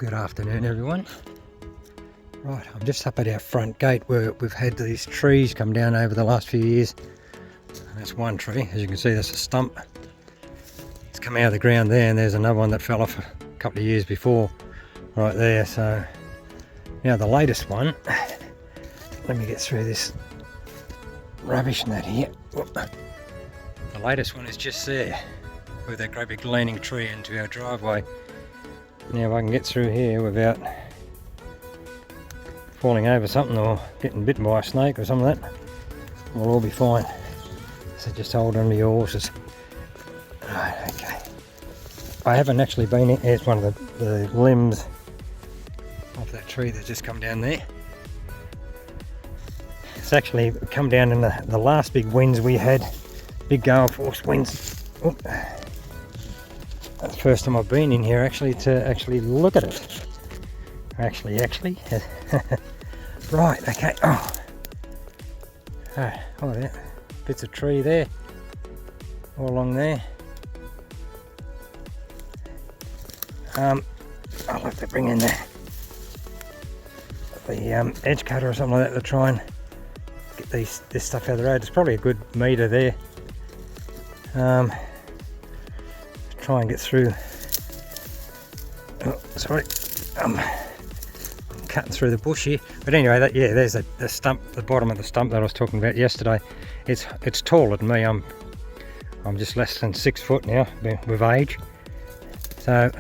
Good afternoon, everyone. Right, I'm just up at our front gate where we've had these trees come down over the last few years. And that's one tree, as you can see, that's a stump. It's come out of the ground there, and there's another one that fell off a couple of years before, right there. So now the latest one, let me get through this rubbish net here. The latest one is just there, with that great big leaning tree into our driveway. Now if I can get through here without falling over something or getting bitten by a snake or something like that, we'll all be fine. So just hold on to your horses. Right, okay. I haven't actually been in. It's one of the limbs of that tree that's just come down there. It's actually come down in the last big winds we had, big gale force winds. Oop. That's the first time I've been in here actually to actually look at it. Actually. Right, okay. Oh, there. Bits of tree there, all along there. I'll have to bring in the edge cutter or something like that to try and get this stuff out of the road. It's probably a good metre there. Try and get through. Oh, sorry, I'm cutting through the bush here. But anyway, there's the stump, the bottom of the stump that I was talking about yesterday. It's taller than me. I'm just less than 6 foot now with age. So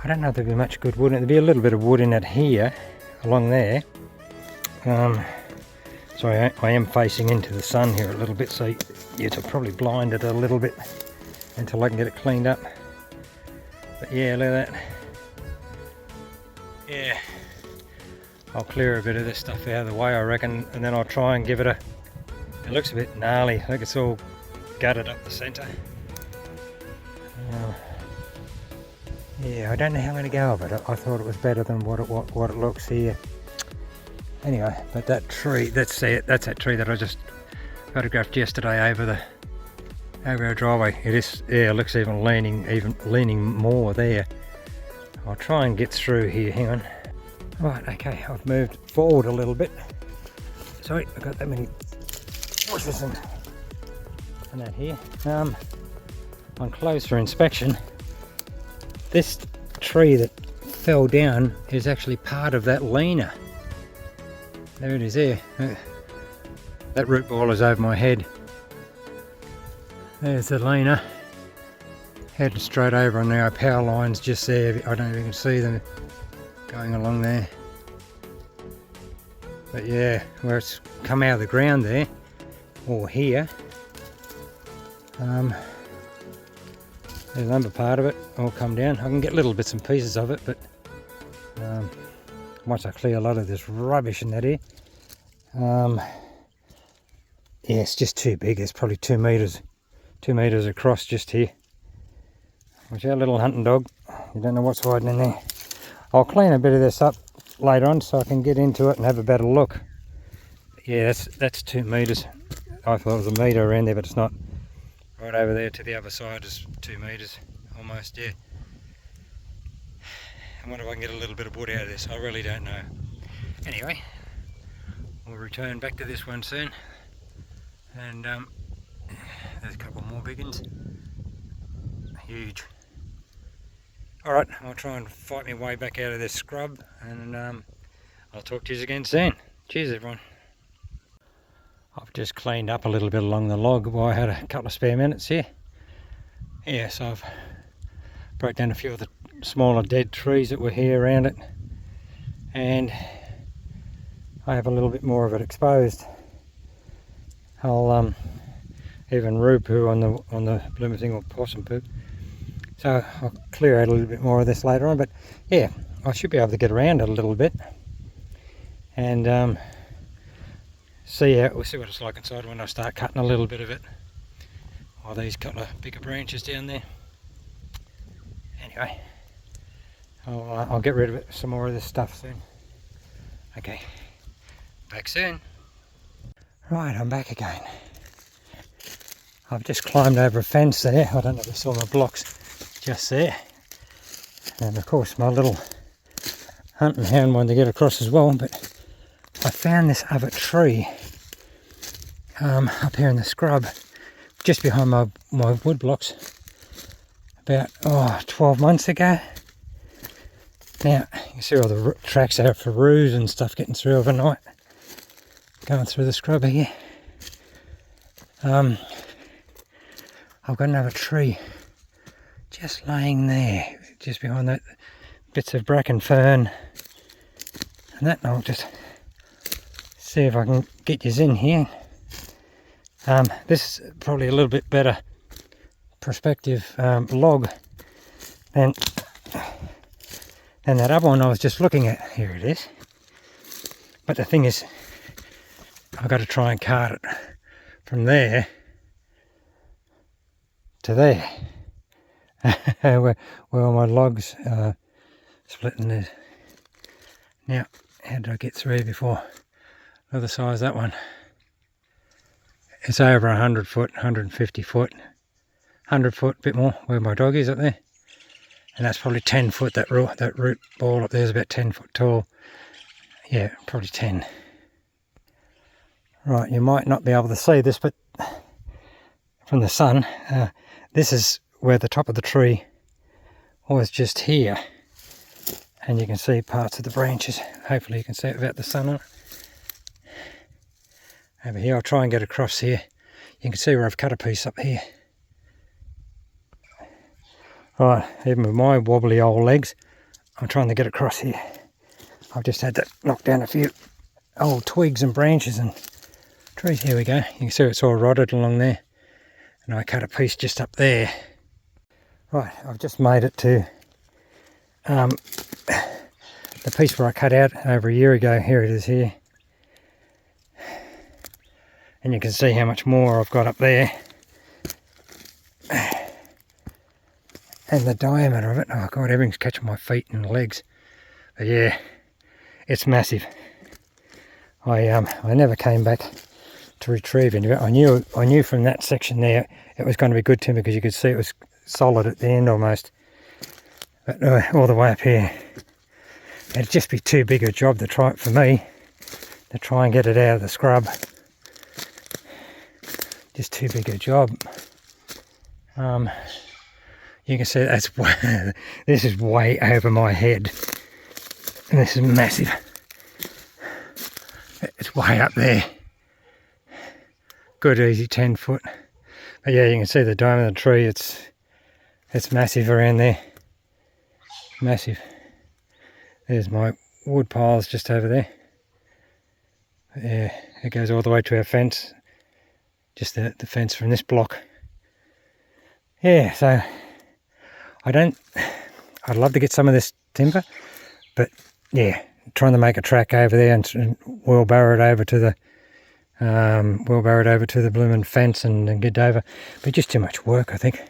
I don't know if there'll be much good wood. There'll be a little bit of wood in it here, along there. Sorry, I am facing into the sun here a little bit, so it'll probably blind it a little bit until I can get it cleaned up. But yeah, look at that. Yeah, I'll clear a bit of this stuff out of the way, I reckon, and then I'll try and give it it looks a bit gnarly. Look, it's all gutted up the centre. Yeah, I don't know how I'm going to go with it. I thought it was better than what it looks here. Anyway, but that tree, that's that tree that I just photographed yesterday over our driveway. It looks even leaning more there. I'll try and get through here. Hang on. Right, okay, I've moved forward a little bit. Sorry, I've got that many bushes and that here. On closer inspection, this tree that fell down is actually part of that leaner. There it is there. That root ball is over my head. There's the leaner. Heading straight over, and there are power lines just there. I don't know if you can see them going along there. But yeah, where it's come out of the ground there, or here, there's another part of it all come down. I can get little bits and pieces of it, but once I clear a lot of this rubbish in that here, yeah, it's just too big. It's probably 2 meters across just here. Watch out, little hunting dog. You don't know what's hiding in there. I'll clean a bit of this up later on so I can get into it and have a better look. Yeah, that's 2 meters. I thought it was a meter around there, but it's not. Right over there to the other side is 2 meters, almost, yeah. I wonder if I can get a little bit of wood out of this. I really don't know. Anyway, we'll return back to this one soon. And there's a couple more big ones. Huge. Alright, I'll try and fight my way back out of this scrub, and I'll talk to you again soon. Cheers, everyone. I've just cleaned up a little bit along the log while I had a couple of spare minutes here. Yeah, so I've broke down a few of the smaller dead trees that were here around it, and I have a little bit more of it exposed. I'll even roo poo on the blooming thing, or possum poo. So I'll clear out a little bit more of this later on, but yeah, I should be able to get around it a little bit and we'll see what it's like inside when I start cutting a little bit of it. Or these couple of bigger branches down there. Anyway, I'll get rid of it, some more of this stuff soon. Okay, back soon. Right, I'm back again. I've just climbed over a fence there. I don't know if you saw the blocks just there. And of course my little hunting hound wanted to get across as well, but I found this other tree up here in the scrub just behind my wood blocks about 12 months ago. Now you can see all the tracks out for roos and stuff getting through overnight, going through the scrub here. I've got another tree just laying there, just behind that bits of bracken fern and that, and I'll just see if I can get you in here. This is probably a little bit better perspective log than that other one I was just looking at. Here it is. But the thing is, I've got to try and cart it from there to there, where all my logs splitting this. Now, how did I get through before? Look at the size of that one. It's over 100 foot, 150 foot, 100 foot, a bit more, where my dog is up there. And that's probably 10 foot, that root ball up there is about 10 foot tall. Yeah, probably 10. Right, you might not be able to see this, but from the sun, this is where the top of the tree was, just here. And you can see parts of the branches. Hopefully you can see it without the sun on it. Over here, I'll try and get across here. You can see where I've cut a piece up here. Right, even with my wobbly old legs, I'm trying to get across here. I've just had to knock down a few old twigs and branches and trees. Here we go. You can see it's all rotted along there. And I cut a piece just up there. Right, I've just made it to the piece where I cut out over a year ago. Here it is here. And you can see how much more I've got up there. And the diameter of it, oh god, everything's catching my feet and legs. But yeah, it's massive. I never came back to retrieve any of it. I knew from that section there it was going to be good timber, because you could see it was solid at the end almost. But all the way up here, it'd just be too big a job to try for me to try and get it out of the scrub. Just too big a job. You can see that's this is way over my head, and this is massive. It's way up there. Good easy 10 foot. But yeah, you can see the diameter of the tree. It's massive around there. Massive. There's my wood piles just over there. Yeah, it goes all the way to our fence. Just the fence from this block. Yeah, so I'd love to get some of this timber, but yeah, trying to make a track over there and wheelbarrow it over to the blooming fence and get over. But just too much work, I think.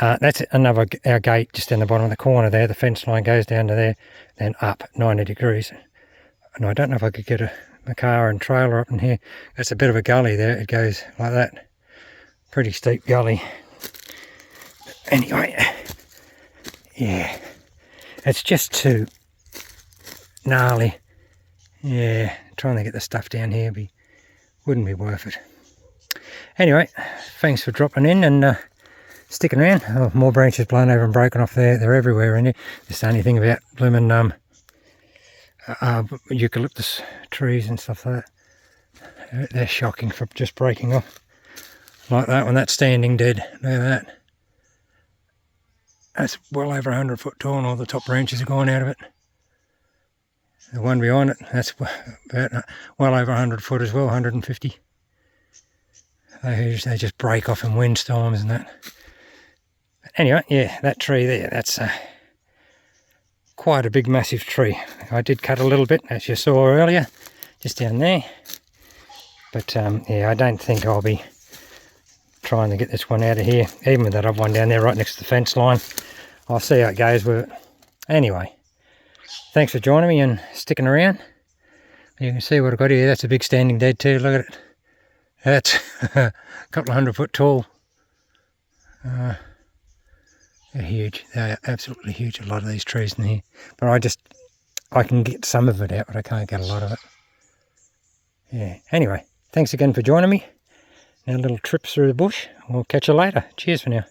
That's our gate just in the bottom of the corner there. The fence line goes down to there, then up 90 degrees. And I don't know if I could get a car and trailer up in here. That's a bit of a gully there. It goes like that. Pretty steep gully. Anyway, yeah, it's just too gnarly. Yeah, trying to get the stuff down here wouldn't be worth it. Anyway, thanks for dropping in and sticking around. Oh, more branches blown over and broken off there. They're everywhere in here. That's the only thing about blooming eucalyptus trees and stuff like that. They're shocking for just breaking off like that when that's standing dead. Look at that. That's well over 100 foot tall, and all the top branches are gone out of it. The one behind it, that's about well over 100 foot as well, 150. They just break off in windstorms and that. But anyway, yeah, that tree there, that's quite a big massive tree. I did cut a little bit, as you saw earlier, just down there. But yeah, I don't think I'll be trying to get this one out of here, even with that other one down there right next to the fence line. I'll see how it goes with it. Anyway, thanks for joining me and sticking around. You can see what I've got here. That's a big standing dead too. Look at it. That's a couple of 100 foot tall. They're huge. They are absolutely huge, a lot of these trees in here. But I can get some of it out, but I can't get a lot of it. Yeah. Anyway, thanks again for joining me. Now, little trips through the bush. We'll catch you later. Cheers for now.